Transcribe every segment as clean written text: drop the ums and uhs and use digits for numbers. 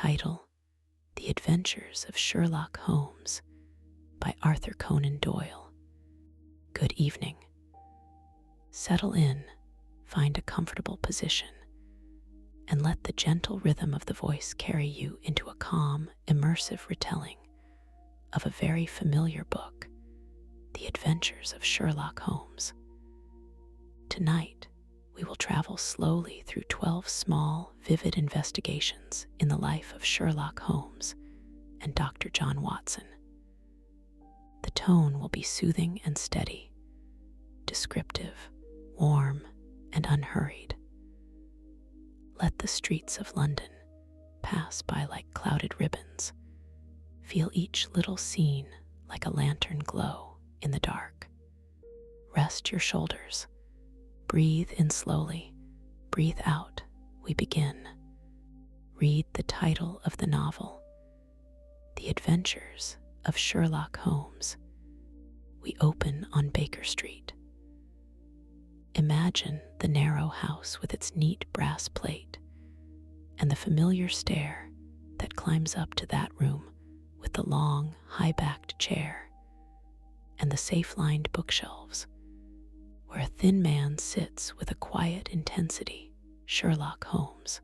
Title: The Adventures of Sherlock Holmes by Arthur Conan Doyle. Good evening. Settle in, find a comfortable position, and let the gentle rhythm of the voice carry you into a calm, immersive retelling of a very familiar book, The Adventures of Sherlock Holmes. Tonight, we will travel slowly through 12 small, vivid investigations in the life of Sherlock Holmes and Dr. John Watson. The tone will be soothing and steady, descriptive, warm, and unhurried. Let the streets of London pass by like clouded ribbons. Feel each little scene like a lantern glow in the dark. Rest your shoulders. Breathe in slowly. Breathe out. We begin. Read the title of the novel, The Adventures of Sherlock Holmes. We open on Baker Street. Imagine the narrow house with its neat brass plate and the familiar stair that climbs up to that room with the long, high-backed chair and the safe-lined bookshelves, where a thin man sits with a quiet intensity, Sherlock Holmes.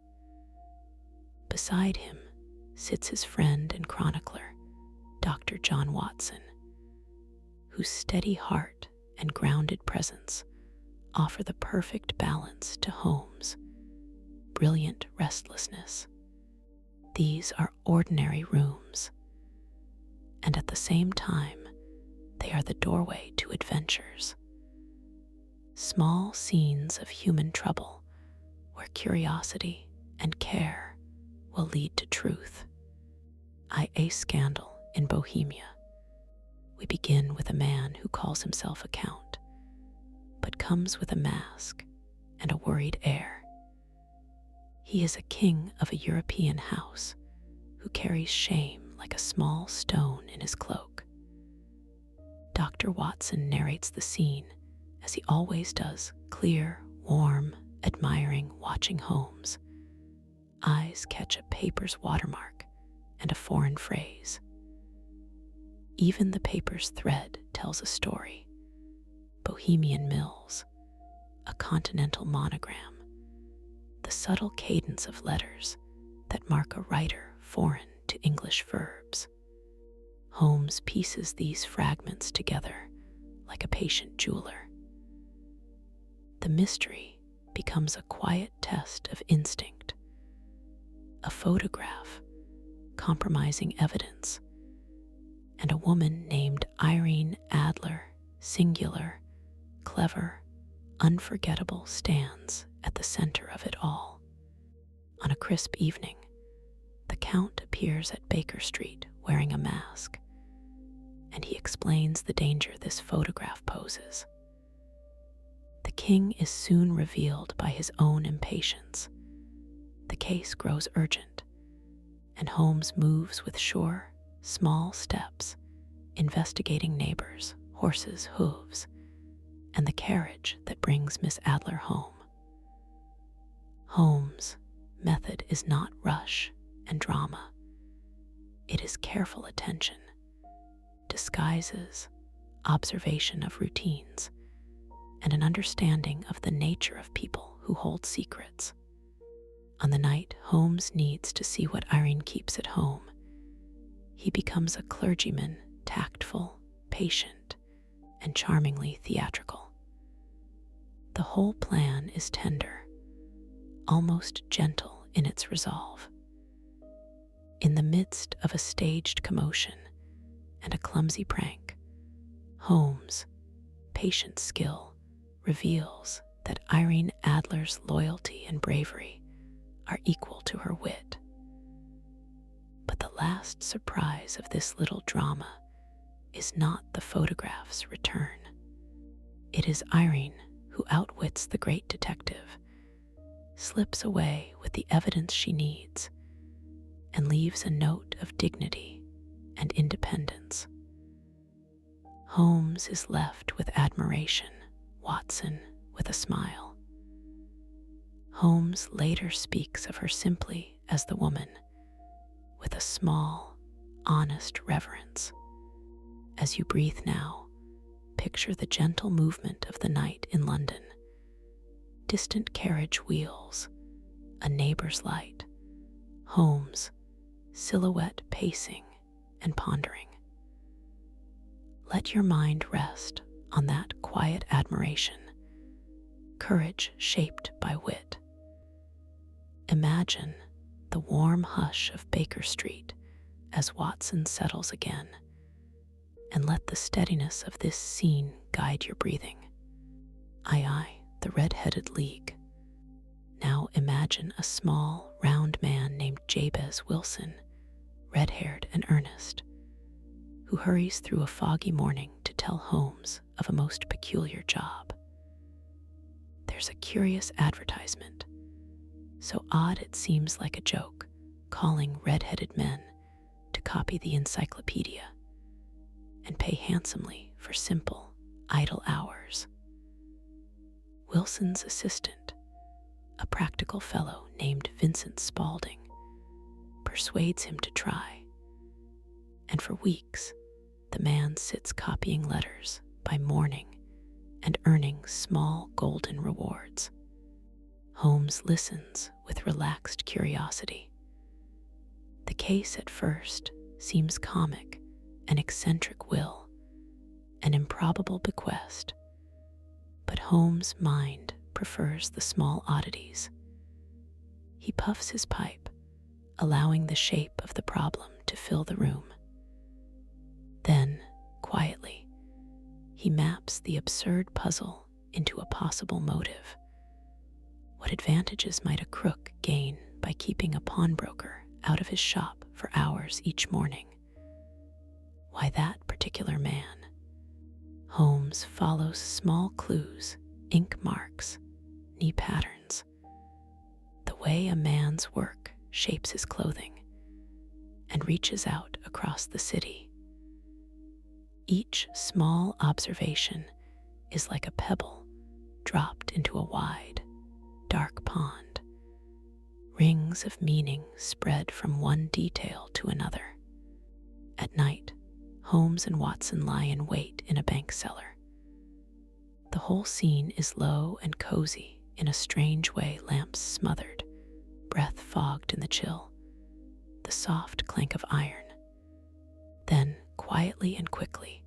Beside him sits his friend and chronicler, Dr. John Watson, whose steady heart and grounded presence offer the perfect balance to Holmes' brilliant restlessness. These are ordinary rooms, and at the same time, they are the doorway to adventures. Small scenes of human trouble where curiosity and care will lead to truth. A scandal in Bohemia. We begin with a man who calls himself a count, but comes with a mask and a worried air. He is a king of a European house who carries shame like a small stone in his cloak. Dr. Watson narrates the scene as he always does, clear, warm, admiring, watching Holmes. Eyes catch a paper's watermark and a foreign phrase. Even the paper's thread tells a story. Bohemian Mills, a continental monogram, the subtle cadence of letters that mark a writer foreign to English verbs. Holmes pieces these fragments together like a patient jeweler. The mystery becomes a quiet test of instinct. A photograph, compromising evidence, and a woman named Irene Adler, singular, clever, unforgettable, stands at the center of it all. On a crisp evening, the Count appears at Baker Street wearing a mask, and he explains the danger this photograph poses. The king is soon revealed by his own impatience. The case grows urgent, and Holmes moves with sure, small steps, investigating neighbors, horses' hooves, and the carriage that brings Miss Adler home. Holmes' method is not rush and drama. It is careful attention, disguises, observation of routines, and an understanding of the nature of people who hold secrets. On the night Holmes needs to see what Irene keeps at home, he becomes a clergyman, tactful, patient, and charmingly theatrical. The whole plan is tender, almost gentle in its resolve. In the midst of a staged commotion and a clumsy prank, Holmes' patient skill reveals that Irene Adler's loyalty and bravery are equal to her wit. But the last surprise of this little drama is not the photograph's return. It is Irene who outwits the great detective, slips away with the evidence she needs, and leaves a note of dignity and independence. Holmes is left with admiration, Watson with a smile. Holmes later speaks of her simply as the woman with a small, honest reverence. As you breathe now, picture the gentle movement of the night in London. Distant carriage wheels, a neighbor's light, Holmes, silhouette pacing and pondering. Let your mind rest on that quiet admiration, courage shaped by wit. Imagine the warm hush of Baker Street as Watson settles again, and let the steadiness of this scene guide your breathing. Aye, the Red-Headed League. Now imagine a small, round man named Jabez Wilson, red-haired and earnest, who hurries through a foggy morning to tell Holmes of a most peculiar job. There's a curious advertisement, so odd it seems like a joke, calling red-headed men to copy the encyclopedia and pay handsomely for simple, idle hours. Wilson's assistant, a practical fellow named Vincent Spaulding, persuades him to try, and for weeks the man sits copying letters by morning and earning small golden rewards. Holmes listens with relaxed curiosity. The case at first seems comic, an eccentric will, an improbable bequest, but Holmes' mind prefers the small oddities. He puffs his pipe, allowing the shape of the problem to fill the room. Then, quietly, he maps the absurd puzzle into a possible motive. What advantages might a crook gain by keeping a pawnbroker out of his shop for hours each morning? Why that particular man? Holmes follows small clues, ink marks, knee patterns, the way a man's work shapes his clothing, and reaches out across the city. Each small observation is like a pebble dropped into a wide, dark pond. Rings of meaning spread from one detail to another. At night, Holmes and Watson lie in wait in a bank cellar. The whole scene is low and cozy in a strange way, lamps smothered, breath fogged in the chill, the soft clank of iron. Then, quietly and quickly,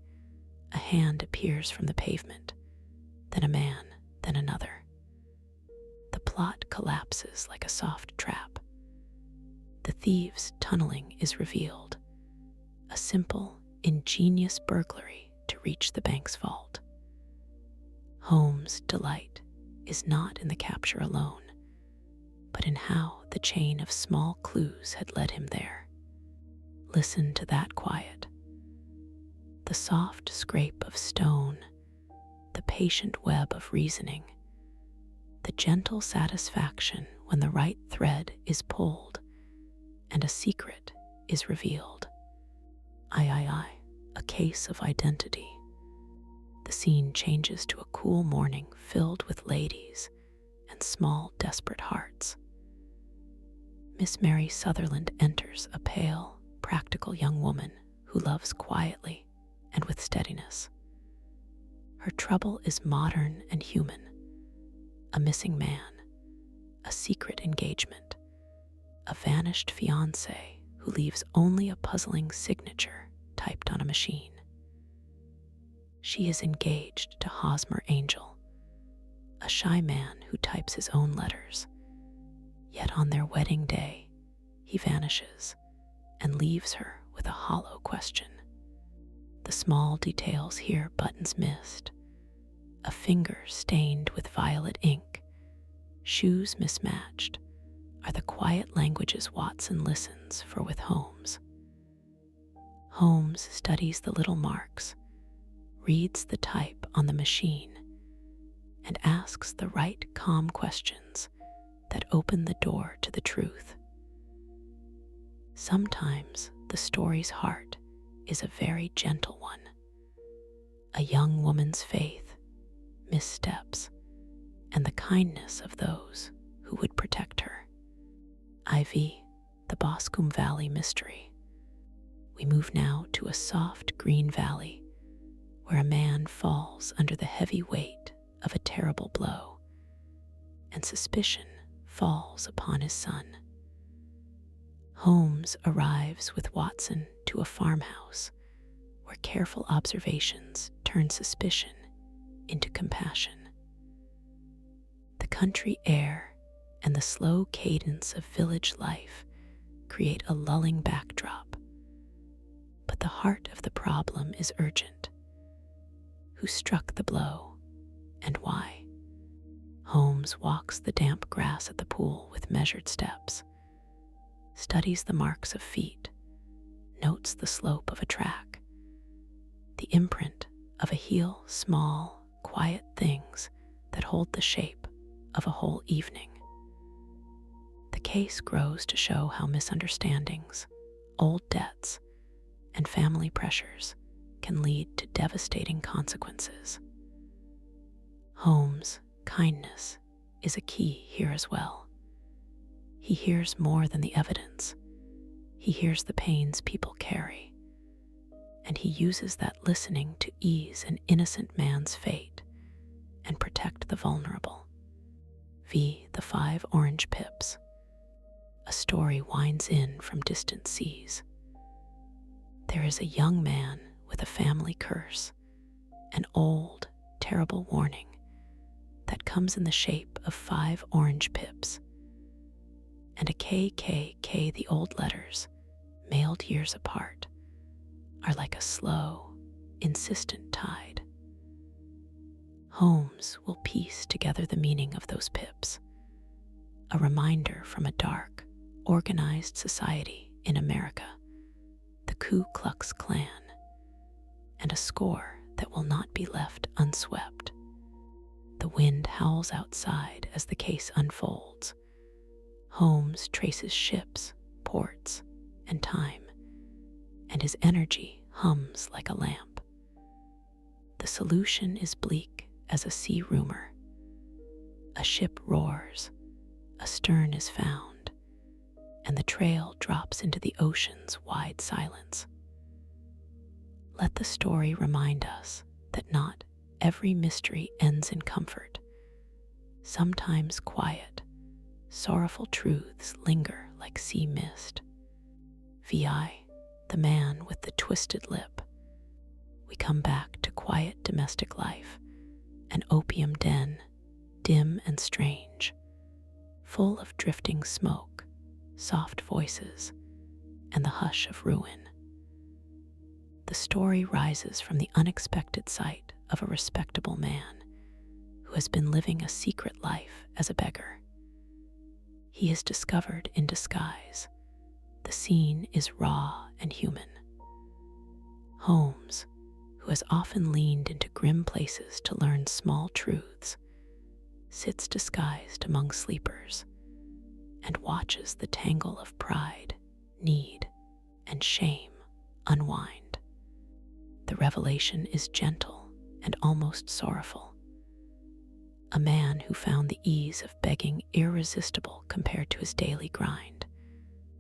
a hand appears from the pavement, then a man, then another. The plot collapses like a soft trap. The thieves' tunneling is revealed, a simple, ingenious burglary to reach the bank's vault. Holmes' delight is not in the capture alone, but in how the chain of small clues had led him there. Listen to that quiet. The soft scrape of stone, the patient web of reasoning, the gentle satisfaction when the right thread is pulled and a secret is revealed. Aye, a case of identity. The scene changes to a cool morning filled with ladies and small, desperate hearts. Miss Mary Sutherland enters, a pale, practical young woman who loves quietly and with steadiness. Her trouble is modern and human. A missing man, a secret engagement, a vanished fiancé who leaves only a puzzling signature typed on a machine. She is engaged to Hosmer Angel, a shy man who types his own letters. Yet on their wedding day, he vanishes and leaves her with a hollow question. The small details here, buttons missed, a finger stained with violet ink, shoes mismatched, are the quiet languages Watson listens for with Holmes. Holmes studies the little marks, reads the type on the machine, and asks the right calm questions that open the door to the truth. Sometimes the story's heart is a very gentle one. A young woman's faith, missteps, and the kindness of those who would protect her. IV, the Boscombe Valley mystery. We move now to a soft green valley where a man falls under the heavy weight of a terrible blow, and suspicion falls upon his son. Holmes arrives with Watson to a farmhouse where careful observations turn suspicion into compassion. The country air and the slow cadence of village life create a lulling backdrop, but the heart of the problem is urgent. Who struck the blow, and why? Holmes walks the damp grass at the pool with measured steps, studies the marks of feet, notes the slope of a track, the imprint of a heel, small, quiet things that hold the shape of a whole evening. The case grows to show how misunderstandings, old debts, and family pressures can lead to devastating consequences. Holmes' kindness is a key here as well. He hears more than the evidence. He hears the pains people carry, and he uses that listening to ease an innocent man's fate and protect the vulnerable. V. The 5 Orange Pips. A story winds in from distant seas. There is a young man with a family curse, an old, terrible warning that comes in the shape of 5 orange pips, and a KKK. The old letters, mailed years apart, are like a slow, insistent tide. Holmes will piece together the meaning of those pips, a reminder from a dark, organized society in America, the Ku Klux Klan, and a score that will not be left unswept. The wind howls outside as the case unfolds. Holmes traces ships, ports, and time, and his energy hums like a lamp. The solution is bleak as a sea rumor. A ship roars, a stern is found, and the trail drops into the ocean's wide silence. Let the story remind us that not every mystery ends in comfort. Sometimes quiet, sorrowful truths linger like sea mist. VI. The Man with the Twisted Lip. We come back to quiet domestic life, an opium den, dim and strange, full of drifting smoke, soft voices, and the hush of ruin. The story rises from the unexpected sight of a respectable man who has been living a secret life as a beggar. He is discovered in disguise. The scene is raw and human. Holmes, who has often leaned into grim places to learn small truths, sits disguised among sleepers and watches the tangle of pride, need, and shame unwind. The revelation is gentle and almost sorrowful. A man who found the ease of begging irresistible compared to his daily grind,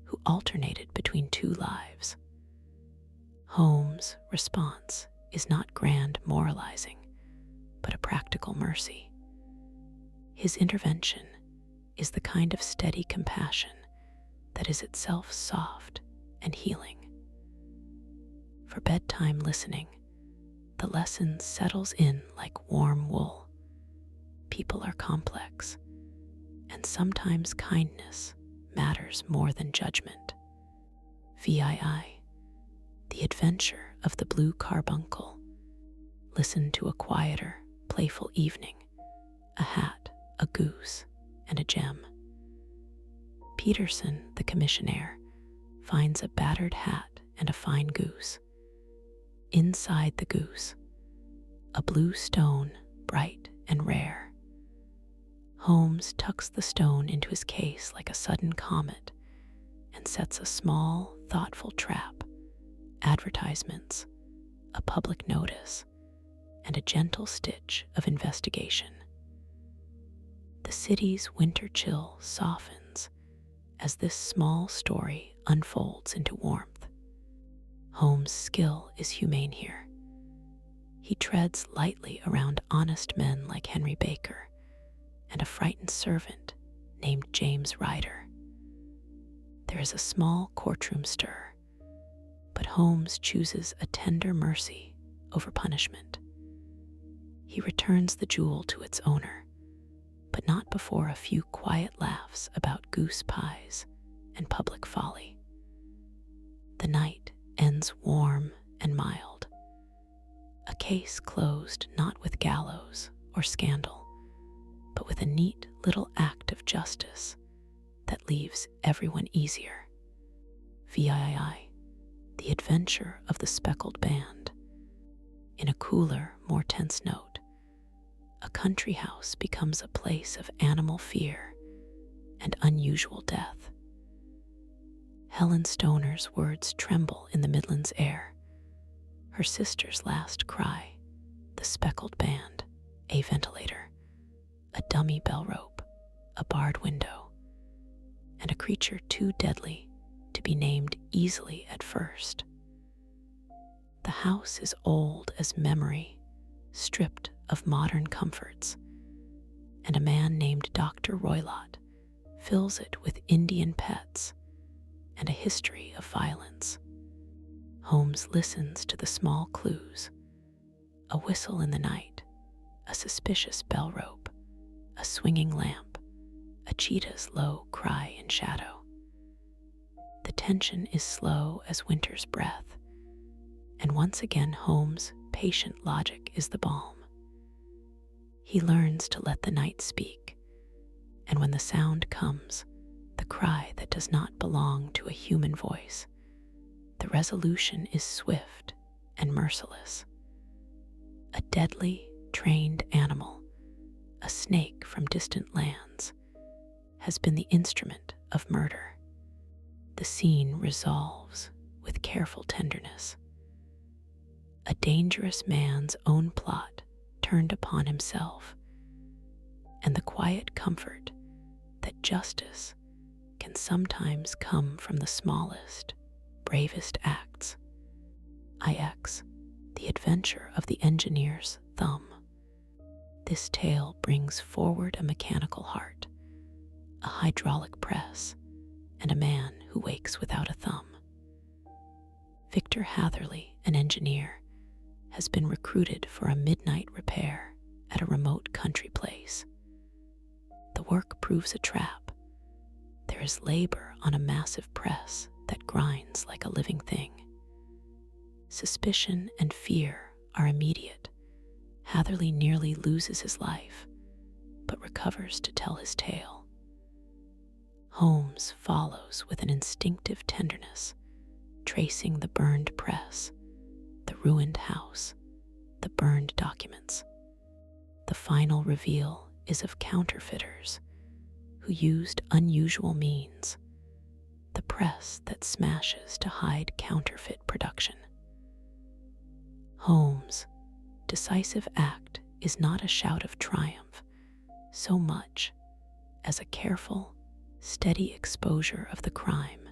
who alternated between 2 lives. Holmes' response is not grand moralizing, but a practical mercy. His intervention is the kind of steady compassion that is itself soft and healing. For bedtime listening, the lesson settles in like warm wool. People are complex, and sometimes kindness matters more than judgment. VII. The Adventure of the Blue Carbuncle. Listen to a quieter, playful evening, a hat, a goose, and a gem. Peterson, the commissionaire, finds a battered hat and a fine goose. Inside the goose, a blue stone, bright and rare. Holmes tucks the stone into his case like a sudden comet and sets a small, thoughtful trap, advertisements, a public notice, and a gentle stitch of investigation. The city's winter chill softens as this small story unfolds into warmth. Holmes' skill is humane here. He treads lightly around honest men like Henry Baker and a frightened servant named James Ryder. There is a small courtroom stir, but Holmes chooses a tender mercy over punishment. He returns the jewel to its owner, but not before a few quiet laughs about goose pies and public folly. The night ends warm and mild, a case closed not with gallows or scandal, but with a neat little act of justice that leaves everyone easier. VII, The Adventure of the Speckled Band. In a cooler, more tense note, a country house becomes a place of animal fear and unusual death. Helen Stoner's words tremble in the Midlands air. Her sister's last cry, the speckled band, a ventilator, a dummy bell rope, a barred window, and a creature too deadly to be named easily at first. The house is old as memory, stripped of modern comforts, and a man named Dr. Roylott fills it with Indian pets and a history of violence. Holmes listens to the small clues: a whistle in the night, a suspicious bell rope, a swinging lamp, a cheetah's low cry in shadow. The tension is slow as winter's breath, and once again Holmes' patient logic is the balm. He learns to let the night speak, and when the sound comes, the cry that does not belong to a human voice, the resolution is swift and merciless. A deadly, trained animal, a snake from distant lands, has been the instrument of murder. The scene resolves with careful tenderness. A dangerous man's own plot turned upon himself, and the quiet comfort that justice can sometimes come from the smallest, bravest acts. IX, The Adventure of the Engineer's Thumb. This tale brings forward a mechanical heart, a hydraulic press, and a man who wakes without a thumb. Victor Hatherley, an engineer, has been recruited for a midnight repair at a remote country place. The work proves a trap. There is labor on a massive press that grinds like a living thing. Suspicion and fear are immediate. Hatherley nearly loses his life, but recovers to tell his tale. Holmes follows with an instinctive tenderness, tracing the burned press, the ruined house, the burned documents. The final reveal is of counterfeiters who used unusual means, the press that smashes to hide counterfeit production. Holmes' decisive act is not a shout of triumph so much as a careful, steady exposure of the crime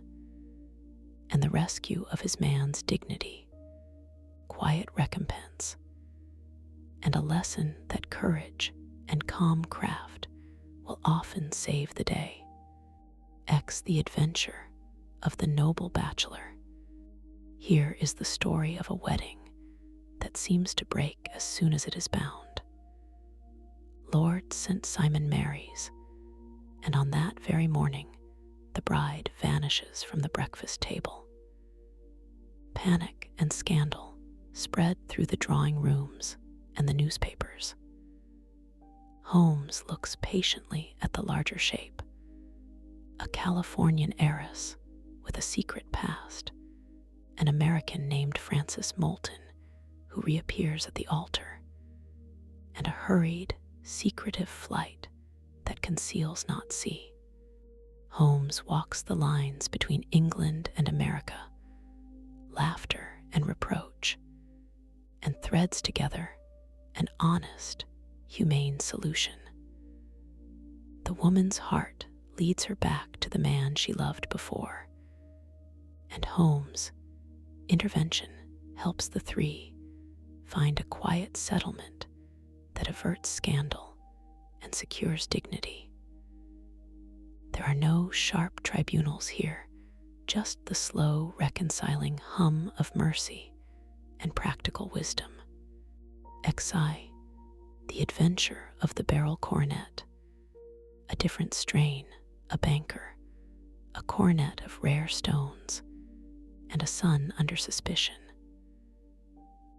and the rescue of his man's dignity, quiet recompense, and a lesson that courage and calm craft will often save the day. X, The Adventure of the Noble Bachelor. Here is the story of a wedding that seems to break as soon as it is bound. Lord St. Simon marries, and on that very morning, the bride vanishes from the breakfast table. Panic and scandal spread through the drawing rooms and the newspapers. Holmes looks patiently at the larger shape. A Californian heiress with a secret past, an American named Frances Moulton who reappears at the altar, and a hurried, secretive flight that conceals not see. Holmes walks the lines between England and America, laughter and reproach, and threads together an honest, humane solution. The woman's heart leads her back to the man she loved before. And Holmes' intervention helps the three find a quiet settlement that averts scandal and secures dignity. There are no sharp tribunals here, just the slow, reconciling hum of mercy and practical wisdom. XI, The Adventure of the Barrel Coronet. A different strain, a banker, a coronet of rare stones, and a son under suspicion.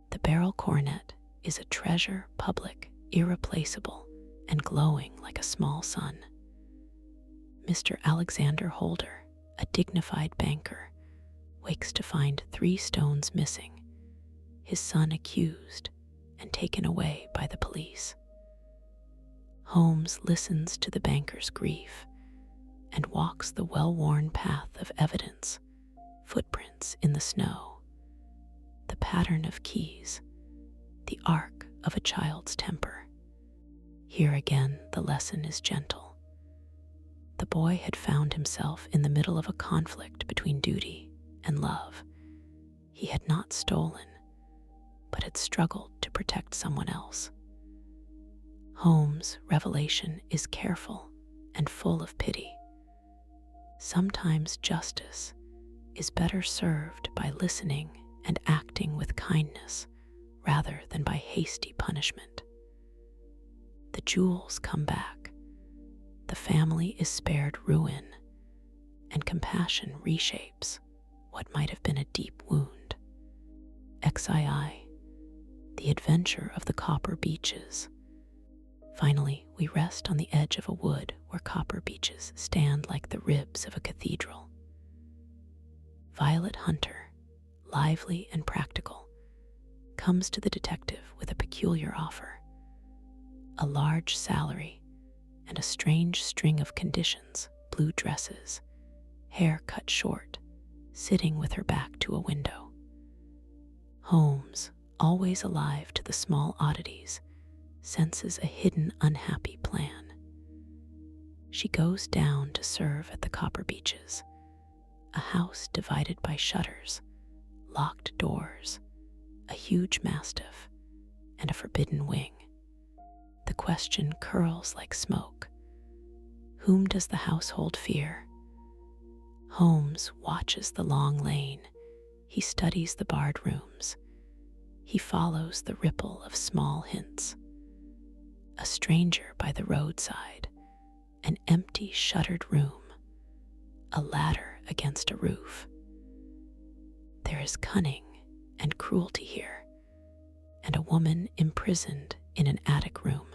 The barrel coronet is a treasure public, irreplaceable, and glowing like a small sun. Mr. Alexander Holder, a dignified banker, wakes to find 3 stones missing, his son accused and taken away by the police. Holmes listens to the banker's grief and walks the well-worn path of evidence, footprints in the snow, the pattern of keys, the arc of a child's temper. Here again the lesson is gentle. The boy had found himself in the middle of a conflict between duty and love. He had not stolen, but had struggled to protect someone else. Holmes' revelation is careful and full of pity. Sometimes justice is better served by listening and acting with kindness rather than by hasty punishment. The jewels come back, the family is spared ruin, and compassion reshapes what might have been a deep wound. XII, The Adventure of the Copper Beeches. Finally, we rest on the edge of a wood where copper beeches stand like the ribs of a cathedral. Violet Hunter, lively and practical, comes to the detective with a peculiar offer: a large salary and a strange string of conditions: blue dresses, hair cut short, sitting with her back to a window. Holmes, always alive to the small oddities, senses a hidden unhappy plan. She goes down to serve at the Copper Beeches, a house divided by shutters, locked doors, a huge mastiff, and a forbidden wing. The question curls like smoke. Whom does the household fear? Holmes watches the long lane. He studies the barred rooms. He follows the ripple of small hints. A stranger by the roadside, an empty shuttered room, a ladder against a roof. There is cunning and cruelty here, and a woman imprisoned in an attic room.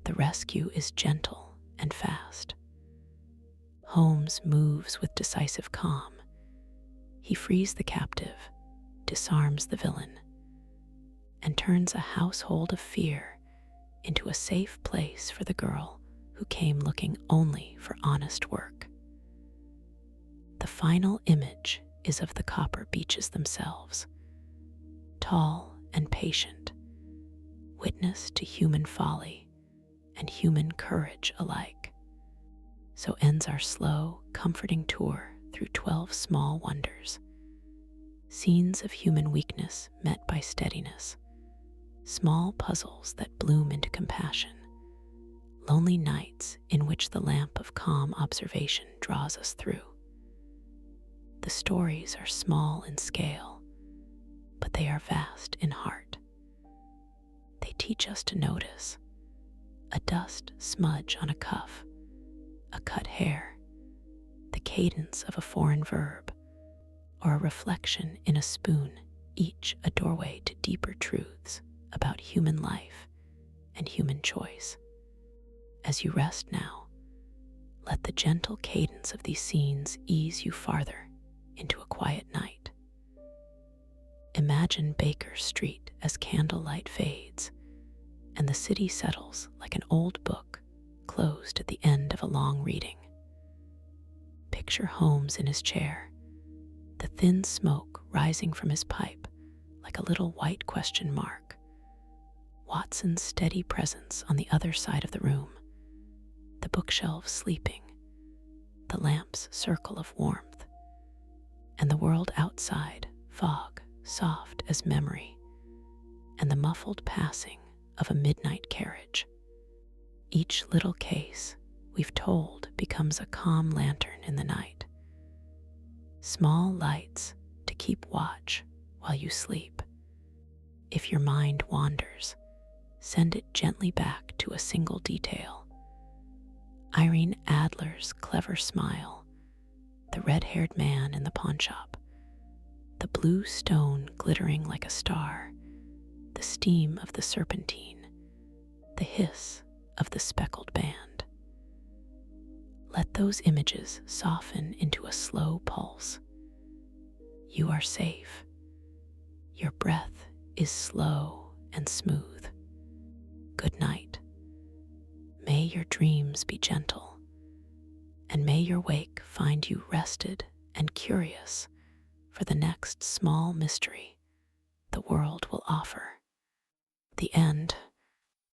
The rescue is gentle and fast. Holmes moves with decisive calm. He frees the captive, disarms the villain, and turns a household of fear into a safe place for the girl who came looking only for honest work. The final image is of the copper beeches themselves, tall and patient, witness to human folly and human courage alike. So ends our slow, comforting tour through 12 small wonders, scenes of human weakness met by steadiness, small puzzles that bloom into compassion, lonely nights in which the lamp of calm observation draws us through. The stories are small in scale, but they are vast in heart. They teach us to notice a dust smudge on a cuff, a cut hair, the cadence of a foreign verb, or a reflection in a spoon, each a doorway to deeper truths about human life and human choice. As you rest now, let the gentle cadence of these scenes ease you farther into a quiet night. Imagine Baker Street as candlelight fades and the city settles like an old book closed at the end of a long reading. Picture Holmes in his chair, the thin smoke rising from his pipe like a little white question mark. Watson's steady presence on the other side of the room, the bookshelves sleeping, the lamp's circle of warmth, and the world outside fog soft as memory, and the muffled passing of a midnight carriage. Each little case we've told becomes a calm lantern in the night. Small lights to keep watch while you sleep. If your mind wanders, send it gently back to a single detail. Irene Adler's clever smile, the red-haired man in the pawnshop, the blue stone glittering like a star, the steam of the serpentine, the hiss of the speckled band. Let those images soften into a slow pulse. You are safe. Your breath is slow and smooth. Good night. May your dreams be gentle, and may your wake find you rested and curious for the next small mystery the world will offer. The end.